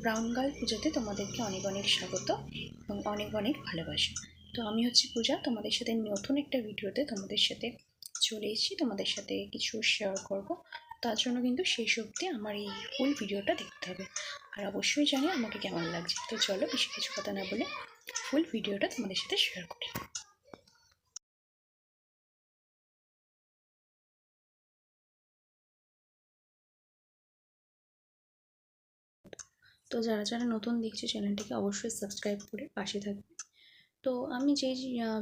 Brown girl পূজাতে তোমাদেরকে অনেক অনেক স্বাগত এবং অনেক অনেক ভালোবাসা। তো আমি হচ্ছে পূজা, তোমাদের সাথে নতুন একটা ভিডিওতে তোমাদের সাথে চলে এসেছি। তোমাদের সাথে কিছু শেয়ার করব, তার জন্য কিন্তু শেষ অবধি আমার এই ফুল ভিডিওটা দেখতে হবে। আর অবশ্যই জানি আমাকে কেমন লাগছে। তো চলো বেশি কিছু কথা না বলে ফুল ভিডিওটা তোমাদের সাথে শেয়ার করি। তো যারা যারা নতুন দেখছে চ্যানেলটিকে অবশ্যই সাবস্ক্রাইব করে পাশে থাকবে। তো আমি যে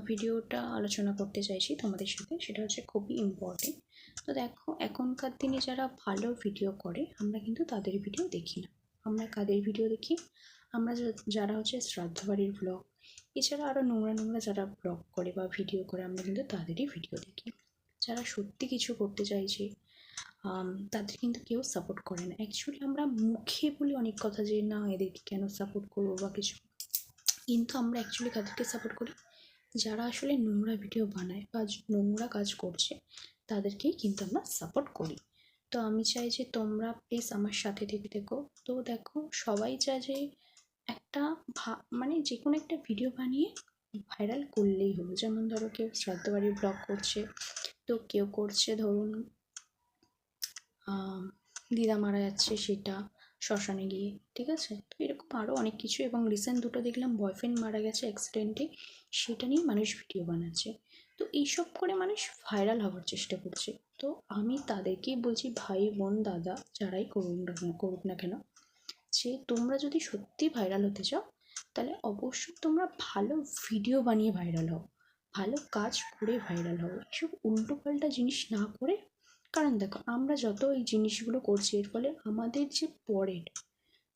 ভিডিওটা আলোচনা করতে চাইছি তোমাদের সাথে, সেটা হচ্ছে খুবই ইম্পর্টেন্ট। তো দেখো, এখনকার দিনে যারা ভালো ভিডিও করে আমরা কিন্তু তাদের ভিডিও দেখি না। আমরা কাদের ভিডিও দেখি? আমরা যারা হচ্ছে শ্রাদ্ধ বাড়ির ব্লগ, এছাড়া আরও নোংরা নোংরা যারা ব্লগ করে বা ভিডিও করে আমরা কিন্তু তাদেরই ভিডিও দেখি। যারা সত্যি কিছু করতে চাইছে তাদের কিন্তু কেউ সাপোর্ট করে না। অ্যাকচুয়ালি আমরা মুখে বলি অনেক কথা যে না এদেরকে কেন সাপোর্ট করবো বা কিছু, কিন্তু আমরা অ্যাকচুয়ালি কাদেরকে সাপোর্ট করি? যারা আসলে নোংরা ভিডিও বানায় বা নোংরা কাজ করছে তাদেরকেই কিন্তু আমরা সাপোর্ট করি। তো আমি চাই যে তোমরা প্লিজ আমার সাথে থেকে দেখো। তো দেখো, সবাই চায় যে একটা মানে যে কোনো একটা ভিডিও বানিয়ে ভাইরাল করলেই হলো। যেমন ধরো কেউ শ্রাদ্ধ বাড়ির ব্লগ করছে, তো কেউ করছে ধরুন দিদা মারা যাচ্ছে সেটা শ্মশানে গিয়ে, ঠিক আছে? তো এরকম আরও অনেক কিছু, এবং রিসেন্ট দুটো দেখলাম বয়ফ্রেন্ড মারা গেছে অ্যাক্সিডেন্টে, সেটা নিয়ে মানুষ ভিডিও বানাচ্ছে। তো এইসব করে মানুষ ভাইরাল হওয়ার চেষ্টা করছে। তো আমি তাদেরকেই বলছি, ভাই বোন দাদা যারাই করুক না কেন, যে তোমরা যদি সত্যি ভাইরাল হতে চাও তাহলে অবশ্যই তোমরা ভালো ভিডিও বানিয়ে ভাইরাল হও, ভালো কাজ করে ভাইরাল হও, এসব উল্টোপাল্টা জিনিস না করে। কারণ দেখো, আমরা যত এই জিনিসগুলো করছি এর ফলে আমাদের যে পরের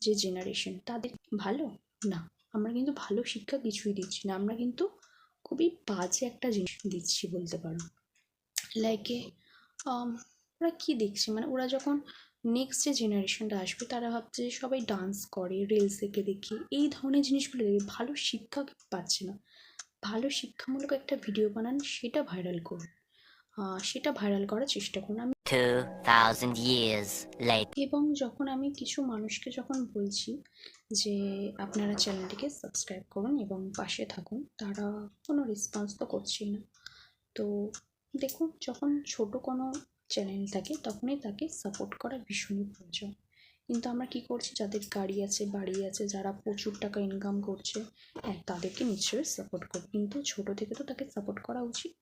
যে জেনারেশন তাদের ভালো না। আমরা কিন্তু ভালো শিক্ষা কিছুই দিচ্ছি না, আমরা কিন্তু খুবই বাজে একটা জিনিস দিচ্ছি বলতে পারো। লাইকে ওরা কী দেখছে, মানে ওরা যখন নেক্সট যে জেনারেশনটা আসবে তারা ভাবছে যে সবাই ডান্স করে, রিলস দেখে এই ধরনের জিনিসগুলো দেখে ভালো শিক্ষা পাচ্ছে না। ভালো শিক্ষামূলক একটা ভিডিও বানান, সেটা ভাইরাল করুন, সেটা ভাইরাল করার চেষ্টা করুন। আমি 2000 years later, এবং যখন আমি কিছু মানুষকে যখন বলছি যে আপনারা চ্যানেলটিকে সাবস্ক্রাইব করুন এবং পাশে থাকুন, তারা কোনো রেসপন্স তো করছেই না। তো দেখুন, যখন ছোট কোনো চ্যানেল থাকে তখনই তাকে সাপোর্ট করা ভীষণই প্রয়োজন। কিন্তু আমরা কি করছি, যাদের গাড়ি আছে বাড়ি আছে, যারা প্রচুর টাকা ইনকাম করছে, হ্যাঁ তাদেরকে নিশ্চয়ই সাপোর্ট করব, কিন্তু ছোট থেকে তো তাকে সাপোর্ট করা উচিত।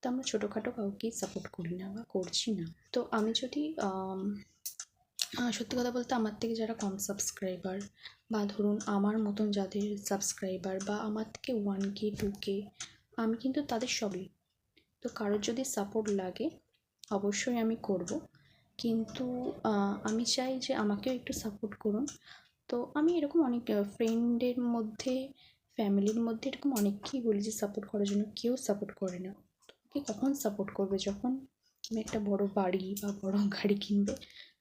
তো আমরা ছোটোখাটো কাউকেই সাপোর্ট করি না বা করছি না। তো আমি যদি সত্যি কথা বলতে, আমার থেকে যারা কম সাবস্ক্রাইবার বা ধরুন আমার মতন যাদের সাবস্ক্রাইবার বা আমার থেকে 1K 2K, আমি কিন্তু তাদের সবই। তো কারোর যদি সাপোর্ট লাগে অবশ্যই আমি করব, কিন্তু আমি চাই যে আমাকেও একটু সাপোর্ট করুন। তো আমি এরকম অনেক ফ্রেন্ডের মধ্যে, ফ্যামিলির মধ্যে এরকম অনেককেই বলি যে সাপোর্ট করার জন্য, কেউ সাপোর্ট করে না। তোমাকে কখন সাপোর্ট করবে? যখন তুমি একটা বড় বাড়ি বা বড় গাড়ি কিনবে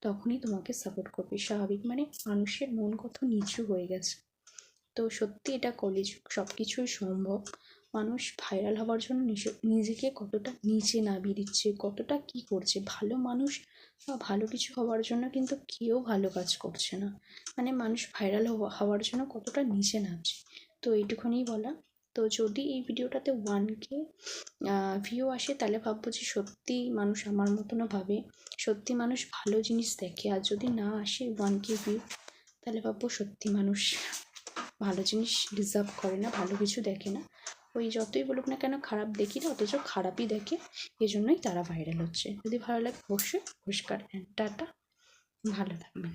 তখনই তোমাকে সাপোর্ট করবে, স্বাভাবিক। মানে মানুষের মন কত নিচু হয়ে গেছে। তো সত্যি এটা কলিযুগ, সব কিছুই সম্ভব। মানুষ ভাইরাল হওয়ার জন্য নিজেকে কতটা নিচে নামিয়ে দিচ্ছে, কতটা কি করছে। ভালো মানুষ বা ভালো কিছু হওয়ার জন্য কিন্তু কেউ ভালো কাজ করছে না। মানে মানুষ ভাইরাল হওয়ার জন্য কতটা নিচে নামছে। তো এইটুখানি বলা। তো যদি এই ভিডিওটাতে 1K ভিউ আসে তাহলে ভাববো যে সত্যি মানুষ আমার মতনও ভাবে, সত্যি মানুষ ভালো জিনিস দেখে। আর যদি না আসে 1K ভিউ, তাহলে ভাববো সত্যি মানুষ ভালো জিনিস ডিজার্ভ করে না, ভালো কিছু দেখে না। ওই যতই বলুক না কেন খারাপ দেখি না, অথচ খারাপই দেখে, এজন্যই তারা ভাইরাল হচ্ছে। যদি ভালো লাগে অবশ্যই নমস্কার, টাটা, ভালো থাকবেন।